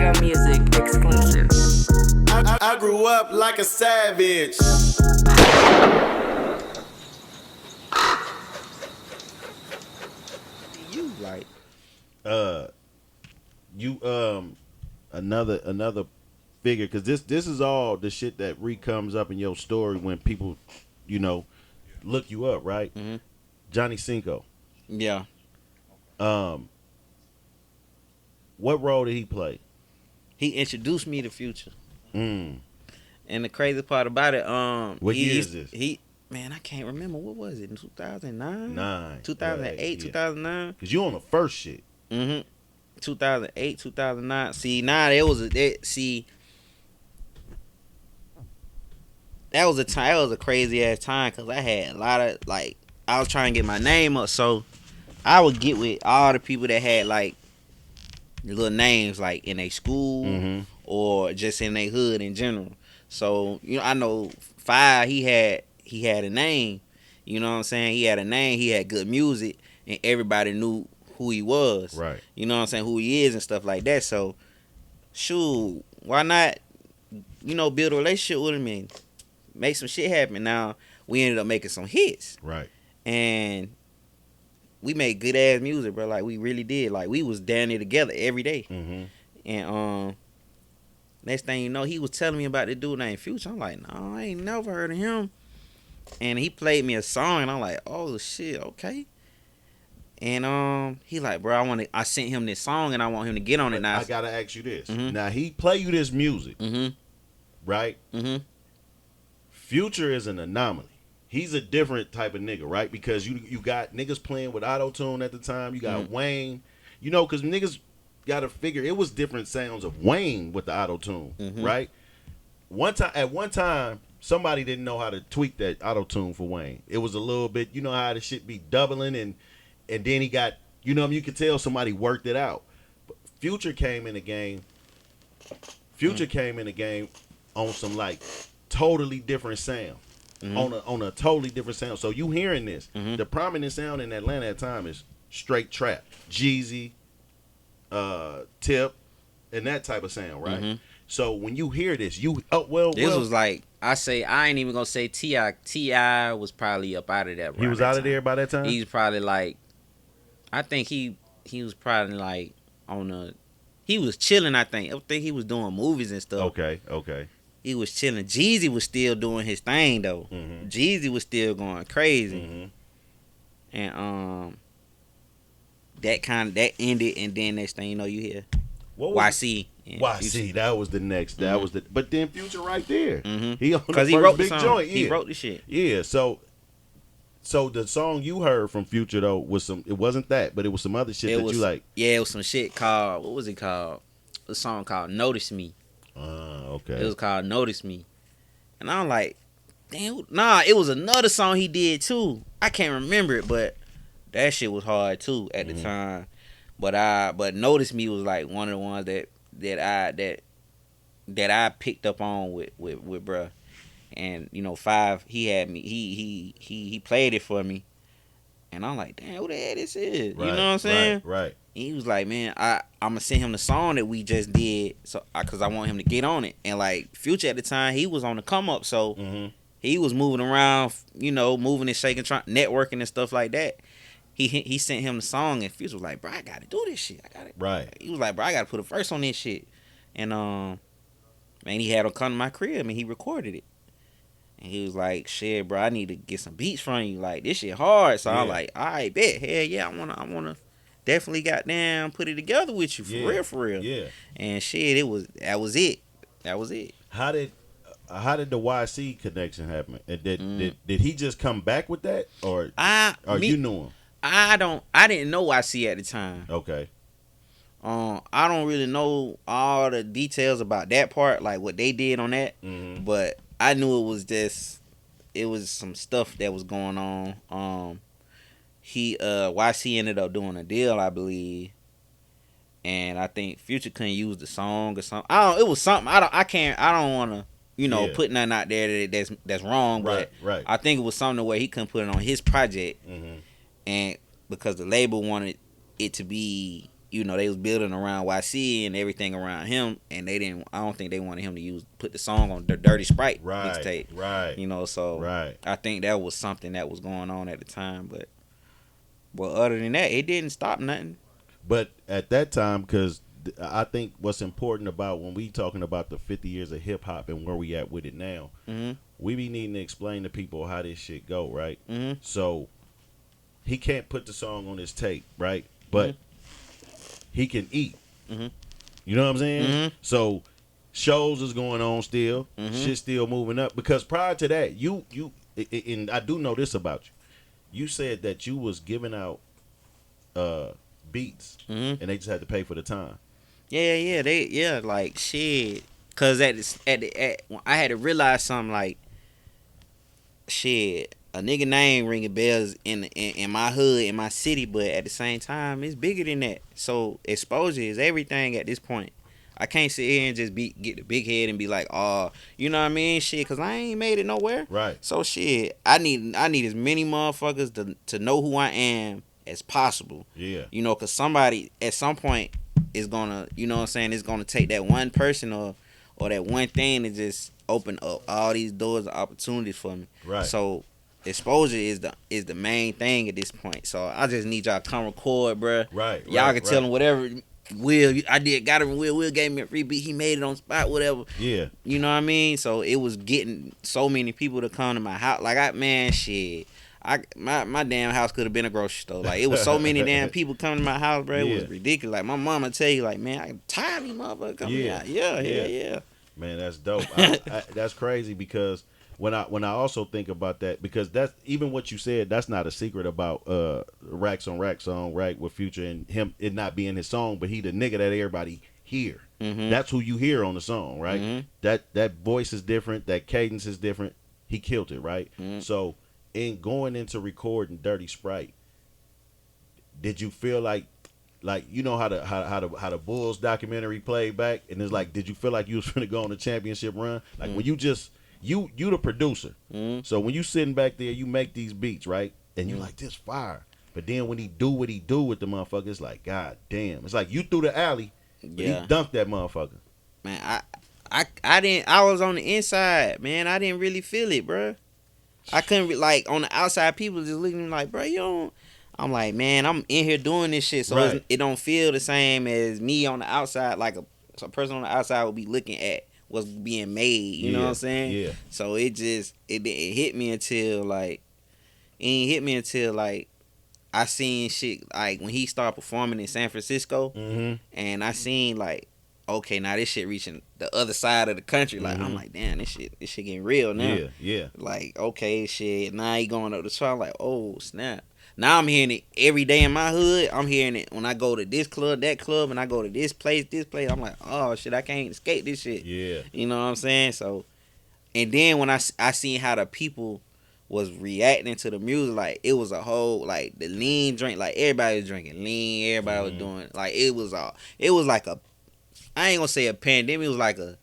Real Music exclusive. I grew up like a savage. You like You another figure, because this is all the shit that comes up in your story when people, look you up, right? mm-hmm. Johnny Cinco. Yeah. What role did he play? He introduced me to Future. Mm. And the crazy part about it, What year is this? Man, I can't remember. What was it? In 2009? 9. 2008, 2009? Because you on the first shit. Mm-hmm. 2008, 2009. See, now that was a time. That was a crazy ass time because I had a lot of I was trying to get my name up, so I would get with all the people that had the little names in a school Mm-hmm. or just in their hood in general. So I know Five. He had a name. You know what I'm saying? He had a name. He had good music, and everybody knew who he was. Right. You know what I'm saying? Who he is and stuff like that. So, shoot, why not? Build a relationship with him and make some shit happen. Now we ended up making some hits, Right. and we made good ass music, bro. We really did. We was down there together every day. Mm-hmm. And next thing you know, he was telling me about this dude named Future. I'm like, no, I ain't never heard of him. And he played me a song, and I'm like, oh shit, okay. And he like, bro, I sent him this song, and I want him to get on it now. I gotta ask you this. Mm-hmm. Now he play you this music, Mm-hmm. right? Mm-hmm. Future is an anomaly. He's a different type of nigga, right? Because you got niggas playing with auto-tune at the time. You got Wayne, because niggas got to figure it was different sounds of Wayne with the auto-tune, right? At one time, somebody didn't know how to tweak that auto-tune for Wayne. It was a little bit, how the shit be doubling, and then he got, you could tell somebody worked it out. But Future came in the game. Future came in the game on some totally different sound. On a totally different sound. So you hearing this. The prominent sound in Atlanta at the time is straight trap. Jeezy, Tip, and that type of sound, right? Mm-hmm. So when you hear this, this was I ain't even gonna say T.I. T.I. was probably up out of that. He was out of there by that time? He's probably I think he was probably he was chilling, I think. I think he was doing movies and stuff. Okay. He was chilling. Jeezy was still doing his thing though. Mm-hmm. Jeezy was still going crazy. Mm-hmm. And that ended, and then next thing you know, you hear YC. YC, that was the next. That was the. But then Future right there. Mm-hmm. He on the Because first he wrote the big song. joint. He Yeah. wrote the shit. Yeah. So the song you heard from Future though was it wasn't that, but it was some other shit you like. Yeah, it was some shit called, what was it called? A song called Notice Me. Okay. It was called Notice Me. And I'm like, damn, nah, it was another song he did too. I can't remember it, but that shit was hard too at the time. But Notice Me was one of the ones that I picked up on with bruh. And Five, he had me, he played it for me. And I'm like, damn, who the hell this is? Right, you know what I'm saying? Right. He was like, man, I'm gonna send him the song that we just did, so because I want him to get on it. And Future at the time, he was on the come up, so he was moving around, moving and shaking, networking and stuff like that. He sent him the song, and Future was like, bro, I gotta do this shit. I got it. Right. He was like, bro, I gotta put a verse on this shit. And man, he had him come to my crib and he recorded it. And he was like, shit, bro, I need to get some beats from you. This shit hard. So I'm like, all right, bet. Hell yeah, I wanna definitely goddamn put it together with you for real. Yeah. And shit, that was it. How did the YC connection happen? Did he just come back with that, or you knew him? I didn't know YC at the time. Okay. I don't really know all the details about that part, what they did on that. Mm-hmm. But I knew it was some stuff that was going on. YC ended up doing a deal, I believe, and I think Future couldn't use the song or something. It was something. I don't want to put nothing out there that's wrong. But right. I think it was something where he couldn't put it on his project, and because the label wanted it to be you know, they was building around YC and everything around him, and they didn't. I don't think they wanted him to put the song on the Dirty Sprite mixtape. Right. You know, so Right. I think that was something that was going on at the time. But well, other than that, it didn't stop nothing. But at that time, because I think what's important about when we talking about the 50 years of hip hop and where we at with it now, we be needing to explain to people how this shit go, right? So he can't put the song on his tape, right? But he can eat. You know what I'm saying? So shows is going on still. Shit's still moving up. Because prior to that, you and I do know this about you. You said that you was giving out beats and they just had to pay for the time. Yeah, like shit. Cause I had to realize something like shit. A nigga name ringing bells in my hood, in my city, but at the same time, it's bigger than that. So exposure is everything at this point. I can't sit here and just get the big head and be like, oh, you know what I mean, shit, cause I ain't made it nowhere. Right. So shit, I need as many motherfuckers to know who I am as possible. Yeah. You know, cause somebody at some point is gonna, you know what I'm saying, it's gonna take that one person or that one thing to just open up all these doors of opportunities for me. Right. So exposure is the main thing at this point. So I just need y'all to come record, bruh. Right. Y'all can tell them whatever. Will gave me a free beat. He made it on spot, whatever. Yeah. You know what I mean? So it was getting so many people to come to my house. Like my damn house could have been a grocery store. Like it was so many damn people coming to my house, bro. It was ridiculous. Like my mama tell you, like, man, I'm tired of these motherfuckers coming out. Yeah. Man, that's dope. That's crazy because when I also think about that, because that's even what you said, that's not a secret about Racks on Racks song, right, with Future and him, it not being his song, but he the nigga that everybody hear. That's who you hear on the song, right? That voice is different, that cadence is different. He killed it, right? So in going into recording Dirty Sprite, did you feel like you know how the Bulls documentary played back, and it's like, did you feel like you was finna go on a championship run? Like when you just you the producer, so when you sitting back there, you make these beats, right, and you like, this fire, but then when he do what he do with the motherfucker, it's like, god damn, it's like you threw the alley, but he dunked that motherfucker. Man, I didn't. I was on the inside, man. I didn't really feel it, bro. I couldn't like on the outside. People just looking at me like, bro, you don't. I'm like, man, I'm in here doing this shit, so it don't feel the same as me on the outside. Like a person on the outside would be looking at what's being made. You know what I'm saying? Yeah. So it hit me until like it ain't hit me until like I seen shit like when he started performing in San Francisco, and I seen like, okay, now this shit reaching the other side of the country. Like I'm like, damn, this shit getting real now. Yeah. Like, okay, shit. Now he going up the chart. I'm like, oh snap. Now I'm hearing it every day in my hood. I'm hearing it when I go to this club, that club, and I go to this place. I'm like, oh shit, I can't escape this shit. Yeah. You know what I'm saying? So, and then when I seen how the people was reacting to the music, like it was a whole like the lean drink, like everybody was drinking lean, everybody was doing like it was like a, I ain't gonna say a pandemic, it was like a,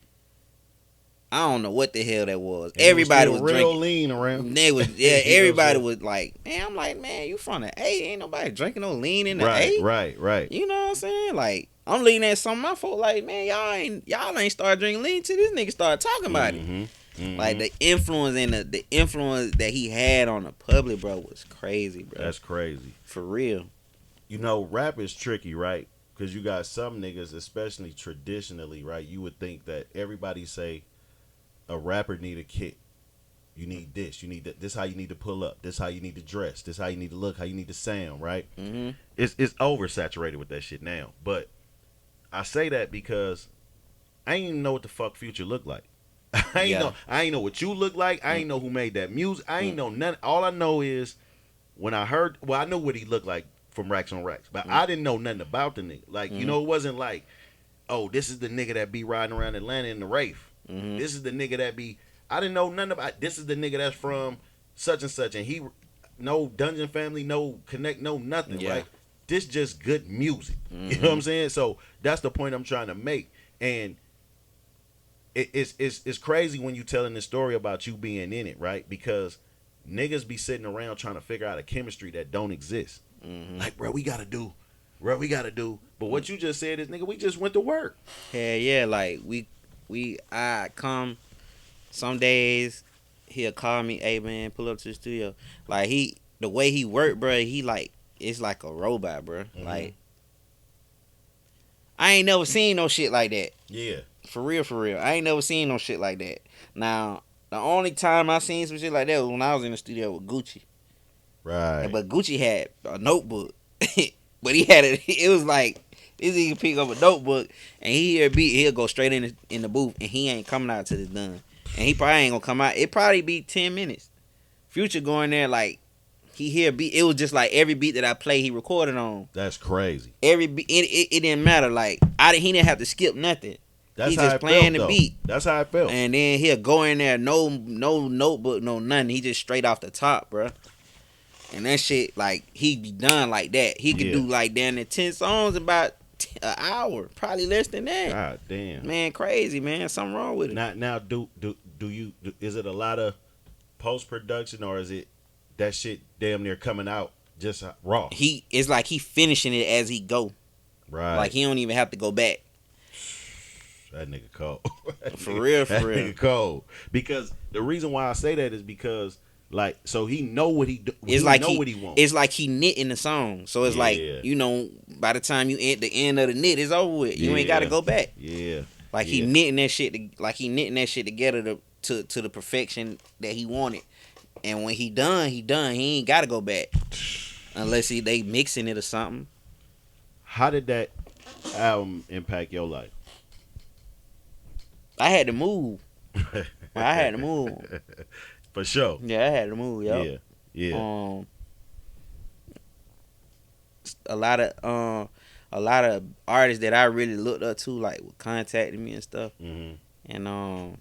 I don't know what the hell that was. And everybody was real drinking. Lean around. They was everybody was like, man, I'm like, man, you from the A? Ain't nobody drinking no lean in the A. Right. You know what I'm saying? Like I'm leaning at some of my folk, like, man, y'all ain't start drinking lean till this nigga started talking about it. Like the influence and the influence that he had on the public, bro, was crazy, bro. That's crazy. For real. You know, rap is tricky, right? Because you got some niggas, especially traditionally, right? You would think that everybody say a rapper need a kit. You need this. You need that. This how you need to pull up. This how you need to dress. This how you need to look. How you need to sound, right? It's oversaturated with that shit now. But I say that because I ain't even know what the fuck Future looked like. I ain't know what you look like. I ain't know who made that music. I ain't know none. All I know is when I heard, well, I know what he looked like from Racks on Racks, but I didn't know nothing about the nigga. Like, you know, it wasn't like, oh, this is the nigga that be riding around Atlanta in the Wraith. This is the nigga that be, I didn't know nothing about, this is the nigga that's from such and such, and he, no Dungeon Family, no Connect, no nothing, right? This just good music. You know what I'm saying? So that's the point I'm trying to make. And it's crazy when you telling this story about you being in it, right? Because niggas be sitting around trying to figure out a chemistry that don't exist. Like, bro, we gotta do Right, we gotta do. But what you just said is, nigga, we just went to work. Hell yeah, like I come some days he'll call me, hey man, pull up to the studio. Like the way he work, bro, he like it's like a robot, bro. Mm-hmm. Like I ain't never seen no shit like that. Yeah. For real. I ain't never seen no shit like that. Now, the only time I seen some shit like that was when I was in the studio with Gucci. Right. But Gucci had a notebook. But he had it. It was like this nigga pick up a notebook and he hear a beat. He'll go straight in the booth and he ain't coming out till it's done. And he probably ain't gonna come out. It probably be 10 minutes. Future going there like he hear a beat. It was just like every beat that I play he recorded on. That's crazy. Every beat it didn't matter. Like he didn't have to skip nothing. That's He how just it playing felt, the though. beat. That's how it felt. And then he'll go in there, no notebook, no nothing. He just straight off the top, bruh. And that shit, like, he be done like that. He could do like down to 10 songs in about an hour, probably less than that. God damn. Man, crazy, man. Something wrong with it. Now, is it a lot of post production or is it that shit damn near coming out just raw? It's like he finishing it as he go. Right. Like he don't even have to go back. That nigga cold. For real. That nigga cold. Because the reason why I say that is because, like, so he know what he do. It's like what he wants. It's like he knitting the song. So it's like, you know, by the time you end the end of the knit, it's over with. You ain't got to go back. Yeah. Like he knitting that shit. Knitting that shit together to the perfection that he wanted. And when he done. He ain't got to go back unless they mixing it or something. How did that album impact your life? I had to move. I had to move. For sure. Yeah, I had to move, yo. Yeah. A lot of artists that I really looked up to, like, contacted me and stuff. Mm-hmm. And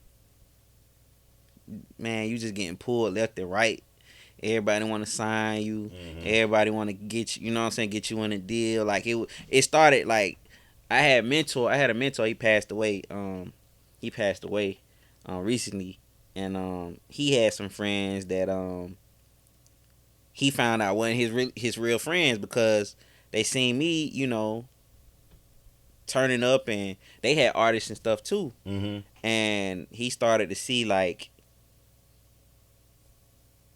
man, you just getting pulled left and right. Everybody want to sign you. Mm-hmm. Everybody want to get you. You know what I'm saying? Get you in a deal. Like it started like I had a mentor. He passed away. He passed away recently, and he had some friends that he found out wasn't his real friends because they seen me, you know, turning up, and they had artists and stuff too. Mm-hmm. And he started to see like,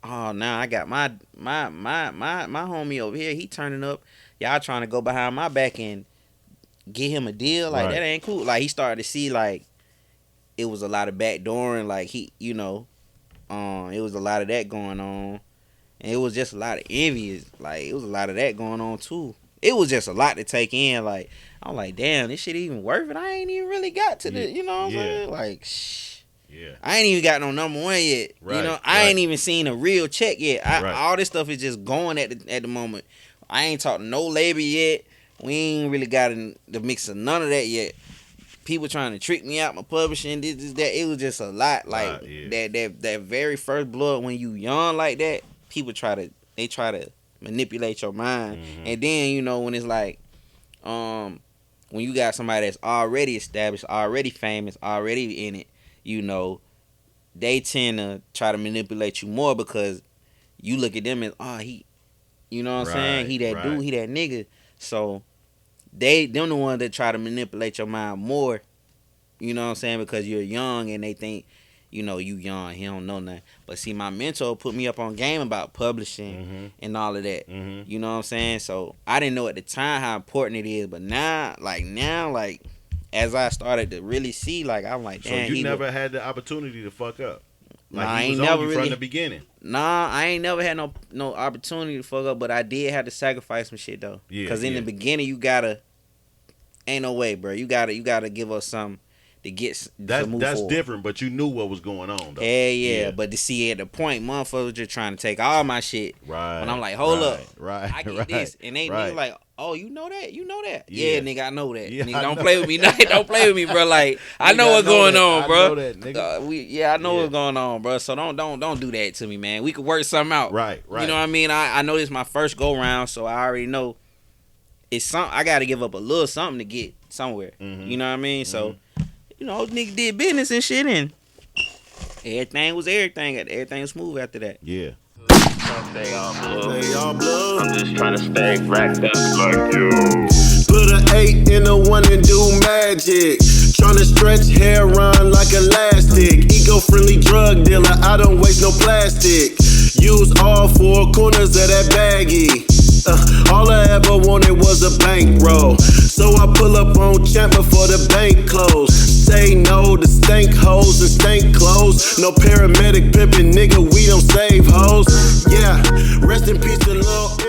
oh, now I got my homie over here. He turning up. Y'all trying to go behind my back and get him a deal? Like, that ain't cool. Like, he started to see like it was a lot of backdooring. Like he, you know, it was a lot of that going on, and it was just a lot of envious. Like it was a lot of that going on too. It was just a lot to take in. Like I'm like, damn, this shit even worth it. I ain't even really got to the, you know what I'm saying? Like, shh. Yeah. I ain't even got no number one yet. Right, You know, I ain't even seen a real check yet. Right. All this stuff is just going at the moment. I ain't talked to no labor yet. We ain't really got in the mix of none of that yet. People trying to trick me out my publishing, this, that. It was just a lot. Like that very first blood when you young like that, people try to manipulate your mind. Mm-hmm. And then, you know, when it's like, when you got somebody that's already established, already famous, already in it, you know, they tend to try to manipulate you more because you look at them as, he, you know what I'm saying? He that dude, he that nigga. So them the ones that try to manipulate your mind more, you know what I'm saying? Because you're young and they think, you know, you young, he don't know nothing. But see, my mentor put me up on game about publishing and all of that. Mm-hmm. You know what I'm saying? So I didn't know at the time how important it is, but now, as I started to really see, like, I'm like, damn. So you never had the opportunity to fuck up? Like, Nah, he was on you from the beginning? Nah, I ain't never had no opportunity to fuck up, but I did have to sacrifice some shit, though. Yeah. Because in the beginning, you gotta, ain't no way, bro. You gotta give us something to get to move That's forward. different, but you knew what was going on, though. Yeah. But to see at the point, motherfuckers just trying to take all my shit. Right. And I'm like, hold up. Right. I get this. And they nigga like, oh, you know that? You know that? Yeah. Yeah, nigga, I know that. Yeah, nigga, I don't know play with me. Don't play with me, bro. Like, I Nigga, know what's going on, bro. I know that, nigga. I know what's going on, bro. So don't do that to me, man. We could work something out. Right. You know what I mean? I know this is my first go round, so I already know it's something. I got to give up a little something to get somewhere. Mm-hmm. You know what I mean? So, you know, nigga did business and shit, and everything was everything. Everything was smooth after that. Yeah. They all blue. They all blue. I'm just trying to stay racked up like you. Put an 8 in a 1 and do magic. Tryna stretch hair on like elastic. Eco-friendly drug dealer, I don't waste no plastic. Use all 4 corners of that baggie. All I ever wanted was a bankroll. So I pull up on Champ before the bank close. Say no to stank hoes and stank clothes. No paramedic pimpin', nigga, we don't save hoes. Yeah, rest in peace to Lil'